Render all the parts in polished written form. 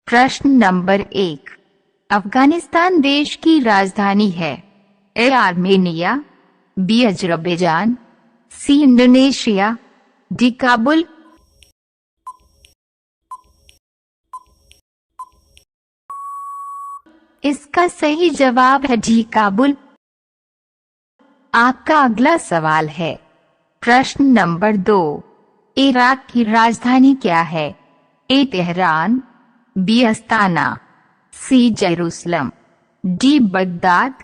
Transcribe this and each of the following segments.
प्रश्न नंबर 1। अफगानिस्तान देश की राजधानी है। A Armenia, B Azerbaijan, C Indonesia, D Kabul. इसका सही जवाब है डी काबुल। आपका अगला सवाल है। प्रश्न नंबर 2। इराक की राजधानी क्या है? ए तेहरान, बी अस्ताना, सी जेरूसलम, डी बगदाद।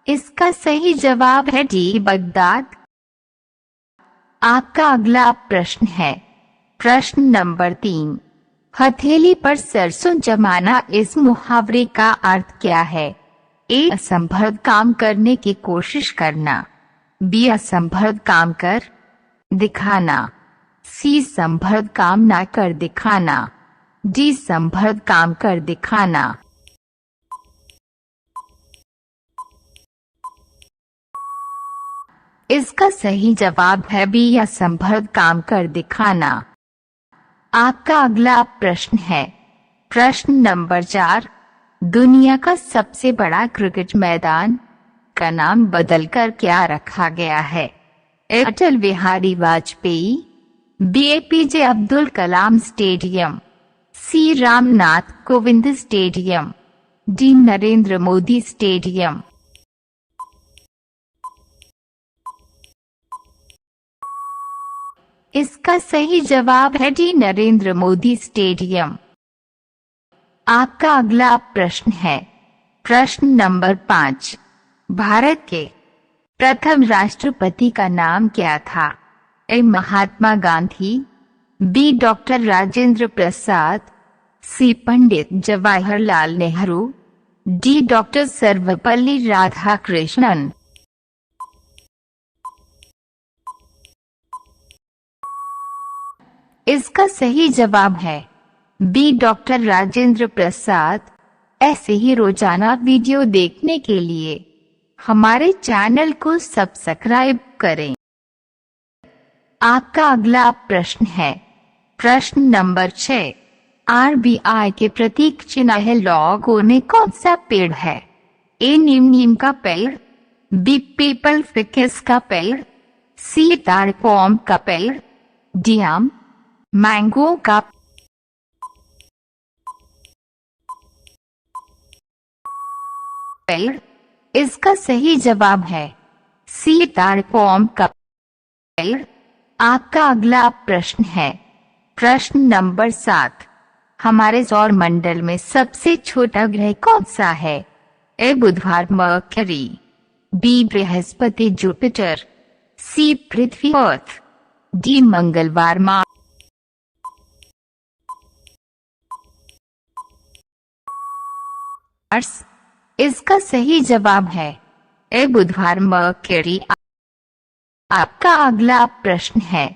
इसका सही जवाब है डी बगदाद। आपका अगला प्रश्न है। प्रश्न नंबर 3। हथेली पर सरसों जमाना इस मुहावरे का अर्थ क्या है? ए असंभव काम करने की कोशिश करना, बी असंभव काम कर दिखाना, सी संभव काम ना कर दिखाना, डी संभव काम कर दिखाना। इसका सही जवाब है बी असंभव काम कर दिखाना। आपका अगला प्रश्न है। प्रश्न नंबर 4। दुनिया का सबसे बड़ा क्रिकेट मैदान का नाम बदलकर क्या रखा गया है? A Atal Bihari Vajpayee, B APJ Abdul Kalam stadium, C Ramnath Kovind stadium, D Narendra Modi stadium. इसका सही जवाब है डी नरेंद्र मोदी स्टेडियम। आपका अगला प्रश्न है। प्रश्न नंबर 5। भारत के प्रथम राष्ट्रपति का नाम क्या था? ए महात्मा गांधी, बी डॉक्टर राजेंद्र प्रसाद, सी पंडित जवाहरलाल नेहरू, डी डॉक्टर सर्वपल्ली राधाकृष्णन। इसका सही जवाब है बी डॉक्टर राजेंद्र प्रसाद। ऐसे ही रोजाना वीडियो देखने के लिए हमारे चैनल को सब्सक्राइब करें। आपका अगला प्रश्न है। प्रश्न नंबर 6। आरबीआई के प्रतीक चिन्ह लोगो में कौन सा पेड़ है? ए नीम का पेड़, बी पीपल फिकस का पेड़, सी ताड़ पॉम का पेड़, डी आम मैंगो का पेड़। इसका सही जवाब है सी ताड़ पॉम का पेड़। आपका अगला प्रश्न है। प्रश्न नंबर 7। हमारे सौर मंडल में सबसे छोटा ग्रह कौन सा है? ए बुधवार मर्करी, बी बृहस्पति जुपिटर, सी पृथ्वी अर्थ, डी मंगलवार मार्स। इसका सही जवाब है ए बुधवार मर्करी। आपका अगला प्रश्न है।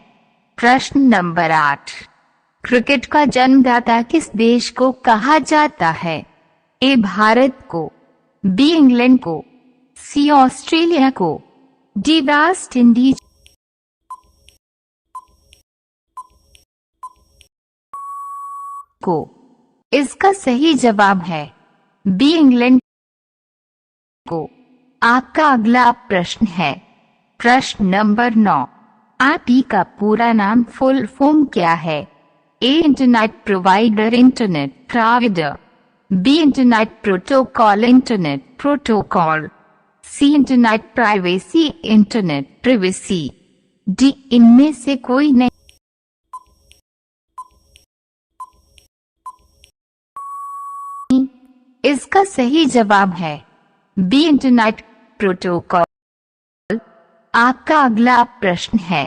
प्रश्न नंबर 8। क्रिकेट का जन्मदाता किस देश को कहा जाता है? ए भारत को, बी इंग्लैंड को, सी ऑस्ट्रेलिया को, डी वेस्ट इंडीज को। इसका सही जवाब है बी इंग्लैंड को। आपका अगला प्रश्न है। प्रश्न नंबर 9। आरटी का पूरा नाम फुल फॉर्म क्या है? A internet provider internet provider, B internet protocol internet protocol, C internet privacy internet privacy, D इनमें से कोई नहीं। इसका सही जवाब है बी इंटरनेट प्रोटोकॉल। आपका अगला प्रश्न है।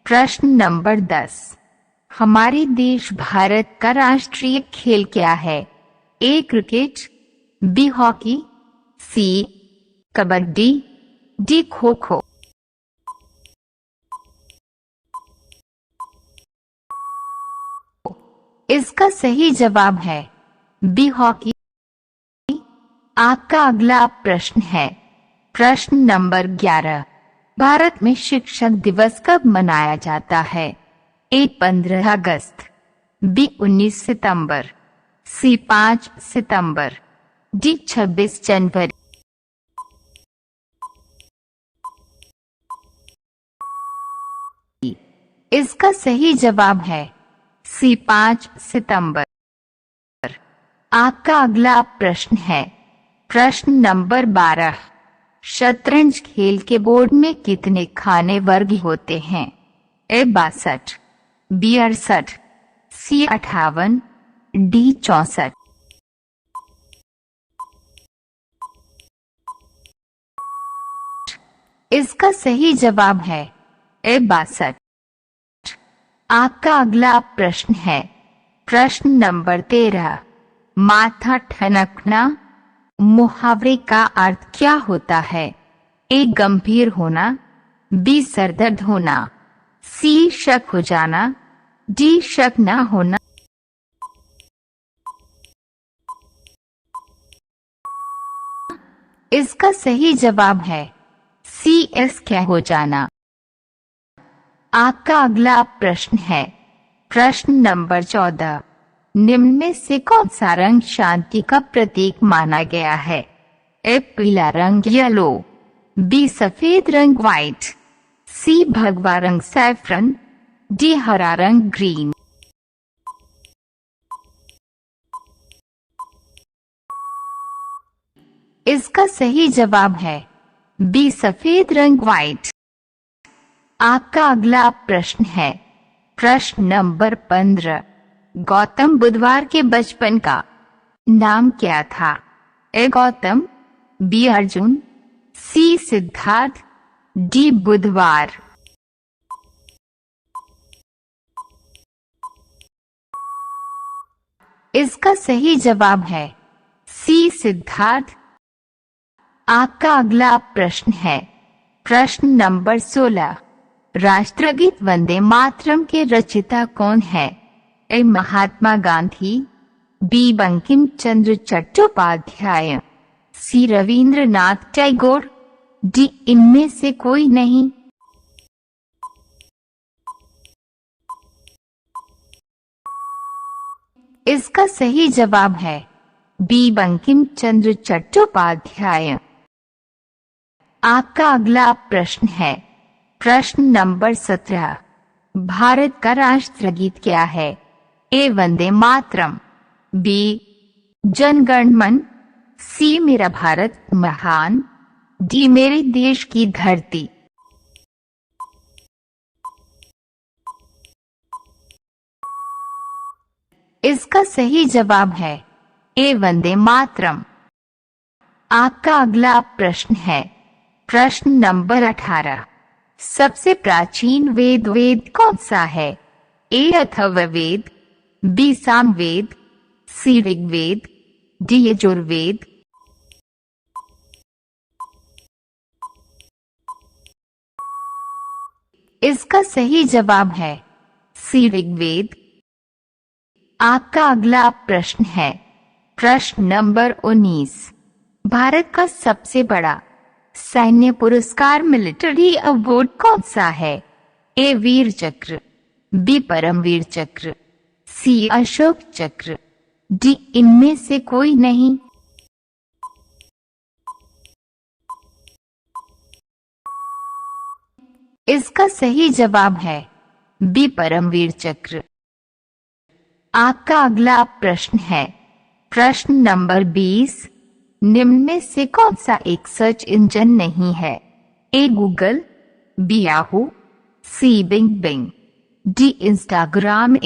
प्रश्न नंबर 10। हमारे देश भारत का राष्ट्रीय खेल क्या है? ए क्रिकेट, बी हॉकी, सी कबड्डी, डी खो खो। इसका सही जवाब है बी हॉकी। आपका अगला प्रश्न है। प्रश्न नंबर 11। भारत में शिक्षक दिवस कब मनाया जाता है? ए 15 अगस्त, बी 19 सितंबर, सी 5 सितंबर, डी 26 जनवरी। इसका सही जवाब है सी 5 सितंबर। आपका अगला प्रश्न है प्रश्न नंबर 12। शतरंज खेल के बोर्ड में कितने खाने वर्ग होते हैं? ए 62, बी 68, सी 58, डी 64। इसका सही जवाब है ए 62। आपका अगला प्रश्न है प्रश्न नंबर 13। माथा ठनकना मुहावरे का अर्थ क्या होता है? ए गंभीर होना, बी सरदर्द होना, सी शक हो जाना, डी शक ना होना। इसका सही जवाब है सी क्या हो जाना। आपका अगला प्रश्न है प्रश्न नंबर 14। निम्न में से कौन सा रंग शांति का प्रतीक माना गया है? ए पीला रंग येलो, बी सफेद रंग व्हाइट, सी भगवा रंग सैफरन, डी हरा रंग ग्रीन। इसका सही जवाब है बी सफेद रंग व्हाइट। आपका अगला प्रश्न है प्रश्न नंबर 15। गौतम बुधवार के बचपन का नाम क्या था? ए गौतम, बी अर्जुन, सी सिद्धार्थ, डी बुधवार। इसका सही जवाब है सी सिद्धार्थ। आपका अगला प्रश्न है प्रश्न नंबर 16। राष्ट्रगीत वंदे मातरम के रचयिता कौन है? ए महात्मा गांधी, बी बंकिम चंद्र चट्टोपाध्याय, सी रविंद्रनाथ टैगोर, डी इनमें से कोई नहीं। इसका सही जवाब है बी बंकिम चंद्र चट्टोपाध्याय। आपका अगला प्रश्न है प्रश्न नंबर 17। भारत का राष्ट्रगीत क्या है? ए वंदे मातरम, बी जन गण मन, सी मेरा भारत महान, डी मेरे देश की धरती। इसका सही जवाब है ए वंदे मातरम। आपका अगला प्रश्न है प्रश्न नंबर 18। सबसे प्राचीन वेद कौन सा है? ए अथर्ववेद, बी सामवेद, सी ऋग्वेद, डी यजुर्वेद। इसका सही जवाब है सी ऋग्वेद। आपका अगला प्रश्न है प्रश्न नंबर 19। भारत का सबसे बड़ा सैन्य पुरस्कार मिलिट्री अवार्ड कौन सा है? ए वीर चक्र, बी परमवीर चक्र, सी अशोक चक्र, डी इनमें से कोई नहीं। इसका सही जवाब है बी परमवीर चक्र। आपका अगला प्रश्न है प्रश्न नंबर 20। निम्न में से कौन सा एक सर्च इंजन नहीं है? ए गूगल, बी याहू, सी बिंग, डी इंस्टाग्राम।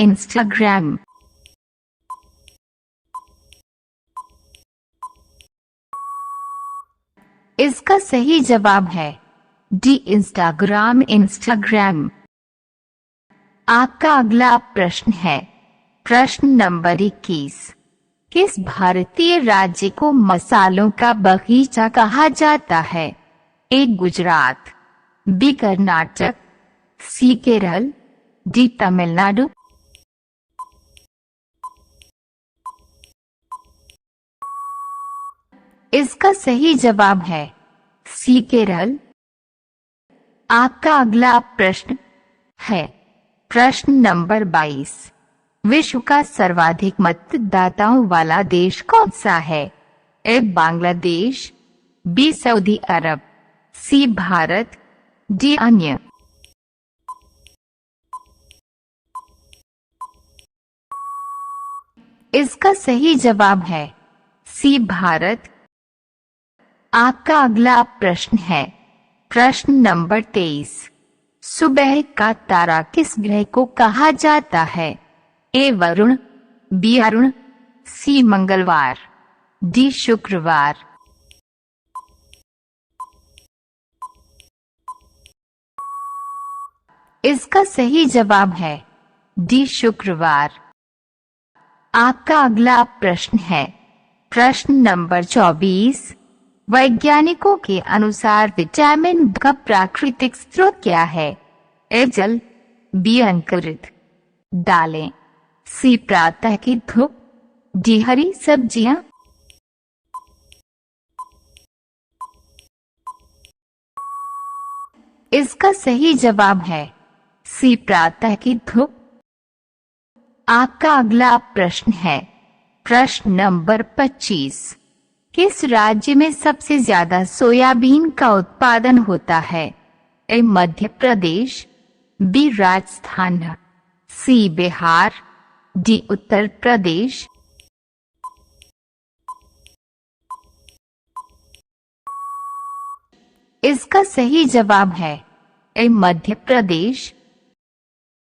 इसका सही जवाब है डी इंस्टाग्राम। आपका अगला प्रश्न है प्रश्न नंबर 21। किस भारतीय राज्य को मसालों का बगीचा कहा जाता है? ए गुजरात, बी कर्नाटक, सी केरल, डी तमिलनाडु। इसका सही जवाब है सी केरल। आपका अगला प्रश्न है प्रश्न नंबर 22। विश्व का सर्वाधिक मतदाताओं वाला देश कौन सा है? ए बांग्लादेश, बी सऊदी अरब, सी भारत, डी अन्य। इसका सही जवाब है सी भारत। आपका अगला प्रश्न है प्रश्न नंबर 23। सुबह का तारा किस ग्रह को कहा जाता है? ए वरुण, बी अरुण, सी मंगलवार, डी शुक्रवार। इसका सही जवाब है डी शुक्रवार। आपका अगला प्रश्न है प्रश्न नंबर 24। वैज्ञानिकों के अनुसार विटामिन का प्राकृतिक स्रोत क्या है? ए जल, बी अंकुरित दालें, सी प्रातः की धूप, डी हरी सब्जियां। इसका सही जवाब है सी प्रातः की धूप। आपका अगला प्रश्न है प्रश्न नंबर 25। किस राज्य में सबसे ज्यादा सोयाबीन का उत्पादन होता है? ए मध्य प्रदेश, बी राजस्थान, सी बिहार, डी उत्तर प्रदेश। इसका सही जवाब है ए मध्य प्रदेश।